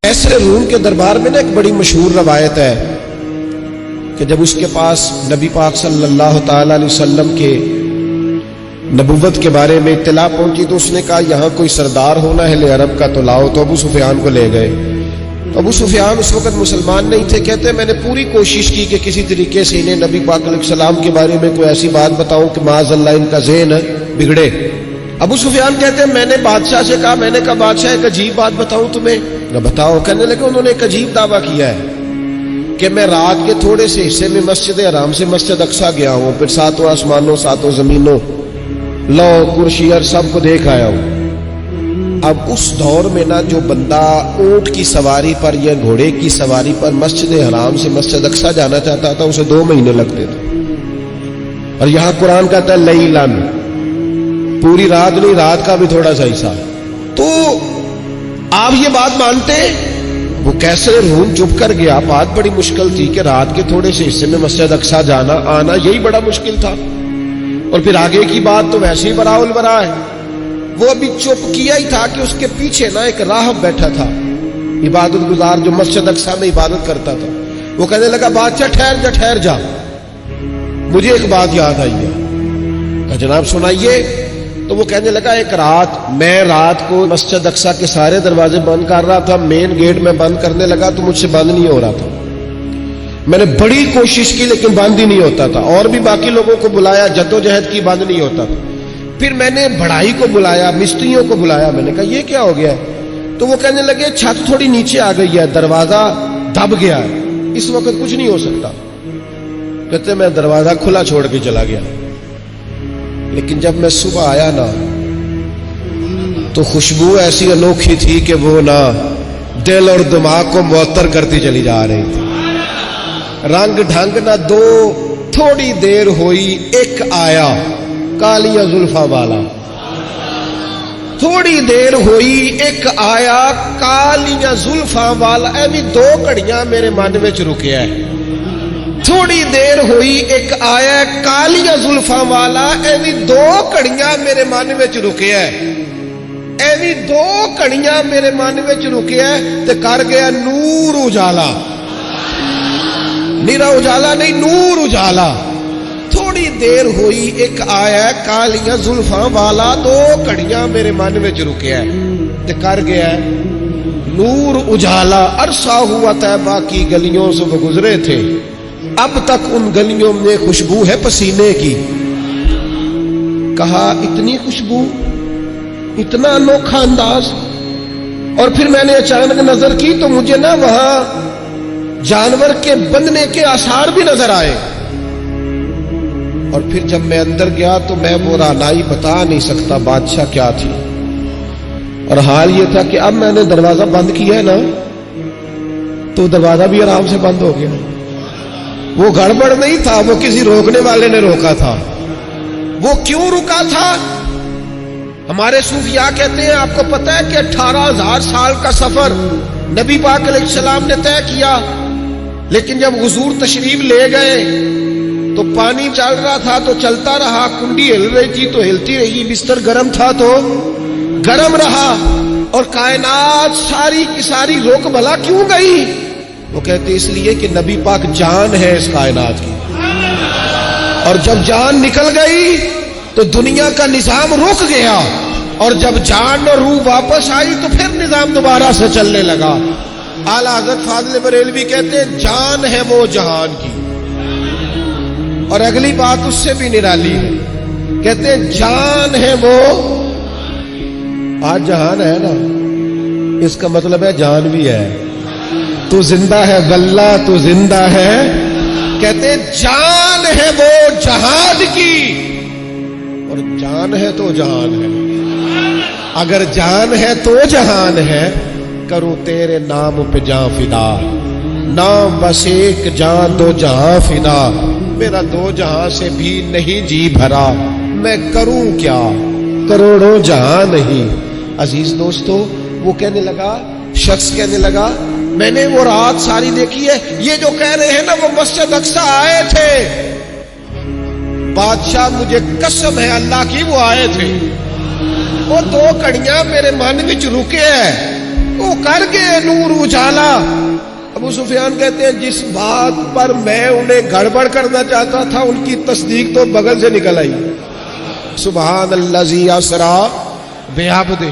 قیصر روم کے دربار میں نا ایک بڑی مشہور روایت ہے کہ جب اس کے پاس نبی پاک صلی اللہ تعالی علیہ وسلم کے نبوت کے بارے میں اطلاع پہنچی تو اس نے کہا یہاں کوئی سردار ہونا ہے اہل عرب کا تو لاؤ، تو ابو سفیان کو لے گئے۔ تو ابو سفیان اس وقت مسلمان نہیں تھے، کہتے میں نے پوری کوشش کی کہ کسی طریقے سے انہیں نبی پاک علیہ السلام کے بارے میں کوئی ایسی بات بتاؤں کہ معاذ اللہ ان کا ذہن بگڑے۔ ابو سفیان کہتے ہیں میں نے بادشاہ سے کہا، میں نے کہا بادشاہ ایک عجیب بات بتاؤں تمہیں؟ نہ بتاؤ۔ کہنے لگے انہوں نے ایک عجیب دعویٰ کیا ہے کہ میں رات کے تھوڑے سے حصے میں مسجد حرام سے مسجد اقصیٰ گیا ہوں، پھر ساتوں آسمانوں ساتوں زمینوں لو کرسی اور سب کو دیکھ آیا ہوں۔ اب اس دور میں نا جو بندہ اونٹ کی سواری پر یا گھوڑے کی سواری پر مسجد حرام سے مسجد اقصیٰ جانا چاہتا تھا اسے 2 مہینے لگتے تھے، اور یہاں قرآن کہتا ہے لیلن، پوری رات نہیں، رات کا بھی تھوڑا سا حصہ۔ تو آپ یہ بات مانتے؟ وہ قیصر روم چپ کر گیا۔ بات بڑی مشکل تھی کہ رات کے تھوڑے سے حصے میں مسجد اقصیٰ جانا آنا، یہی بڑا مشکل تھا، اور پھر آگے کی بات تو ویسے ہی براء البراء ہے۔ وہ ابھی چپ کیا ہی تھا کہ اس کے پیچھے نا ایک راہب بیٹھا تھا، عبادت گزار جو مسجد اقصیٰ میں عبادت کرتا تھا۔ وہ کہنے لگا بادشاہ ٹھہر جا، مجھے ایک بات یاد آئی ہے۔ کہا جناب سنائیے۔ تو وہ کہنے لگا ایک رات میں رات کو مسجد اقصیٰ کے سارے دروازے بند کر رہا تھا، مین گیٹ میں بند کرنے لگا تو مجھ سے بند نہیں ہو رہا تھا، میں نے بڑی کوشش کی لیکن بند ہی نہیں ہوتا تھا، اور بھی باقی لوگوں کو بلایا، جدوجہد کی، بند نہیں ہوتا تھا۔ پھر میں نے بڑھائی کو بلایا، مستریوں کو بلایا، میں نے کہا یہ کیا ہو گیا ہے؟ تو وہ کہنے لگے چھت تھوڑی نیچے آ گئی ہے، دروازہ دب گیا ہے، اس وقت کچھ نہیں ہو سکتا۔ کہتے میں دروازہ کھلا چھوڑ کے چلا گیا، لیکن جب میں صبح آیا نا تو خوشبو ایسی انوکھی تھی کہ وہ نا دل اور دماغ کو معطر کرتی چلی جا رہی تھی۔ رنگ ڈھنگ نہ دو، تھوڑی دیر ہوئی ایک آیا کالیاں زلفاں والا، تھوڑی دیر ہوئی ایک آیا کالیاں زلفاں والا، اے بھی 2 گھڑیاں میرے من وچ رکیا ہے۔ تھوڑی دیر ہوئی ایک آیا کالیاں زلفاں والا، اے بھی 2 گھڑیاں میرے من وچ رکیا ہے، اے بھی 2 گھڑیاں میرے من وچ رکیا ہے، تے کر گیا نور اجالا، نیرا اجالا نہیں، نور اجالا۔ تھوڑی دیر ہوئی ایک آیا کالیاں زلفاں والا، 2 گھڑیاں میرے من وچ رکیا ہے تے کر گیا نور اجالا۔ عرصہ ہوا طیبہ کی گلیوں سے وہ گزرے تھے، اب تک ان گلیوں میں خوشبو ہے پسینے کی۔ کہا اتنی خوشبو، اتنا انوکھا انداز۔ اور پھر میں نے اچانک نظر کی تو مجھے نا وہاں جانور کے بندنے کے آثار بھی نظر آئے، اور پھر جب میں اندر گیا تو میں وہ رعنائی بتا نہیں سکتا بادشاہ کیا تھی، اور حال یہ تھا کہ اب میں نے دروازہ بند کیا ہے نا تو دروازہ بھی آرام سے بند ہو گیا۔ وہ گڑبڑ نہیں تھا، وہ کسی روکنے والے نے روکا تھا۔ وہ کیوں رکا تھا؟ ہمارے صوفیاء کہتے ہیں آپ کو پتہ ہے کہ 18,000 سال کا سفر نبی پاک علیہ السلام نے طے کیا، لیکن جب حضور تشریف لے گئے تو پانی چل رہا تھا تو چلتا رہا، کنڈی ہل رہی تھی تو ہلتی رہی، بستر گرم تھا تو گرم رہا، اور کائنات ساری کی ساری روک بھلا کیوں گئی؟ وہ کہتے اس لیے کہ نبی پاک جان ہے اس کائنات کی، اور جب جان نکل گئی تو دنیا کا نظام رک گیا، اور جب جان اور روح واپس آئی تو پھر نظام دوبارہ سے چلنے لگا۔ اعلیٰ حضرت فاضل بریلوی کہتے ہیں جان ہے وہ جہان کی، اور اگلی بات اس سے بھی نرالی ہے، کہتے ہیں جان ہے وہ، آج جہان ہے نا، اس کا مطلب ہے جان بھی ہے، تو زندہ ہے واللہ تو زندہ ہے۔ کہتے ہیں جان ہے وہ جہان کی، اور جان ہے تو جہان ہے، اگر جان ہے تو جہان ہے، کروں تیرے نام پہ جاں فدا، نام بس ایک جان 2 جہاں فدا، میرا 2 جہاں سے بھی نہیں جی بھرا، میں کروں کیا کروڑوں جہاں نہیں۔ عزیز دوستو، وہ کہنے لگا، شخص کہنے لگا میں نے وہ رات ساری دیکھی ہے، یہ جو کہہ رہے ہیں نا وہ مسجد اقصیٰ آئے تھے، بادشاہ مجھے قسم ہے اللہ کی وہ آئے تھے، وہ 2 گھڑیاں میرے من وچ رکے ہیں، وہ کر کے نور اجالا. ابو سفیان کہتے ہیں جس بات پر میں انہیں گڑبڑ کرنا چاہتا تھا ان کی تصدیق تو بغل سے نکل آئی. سبحان الذی اسری بعبدہ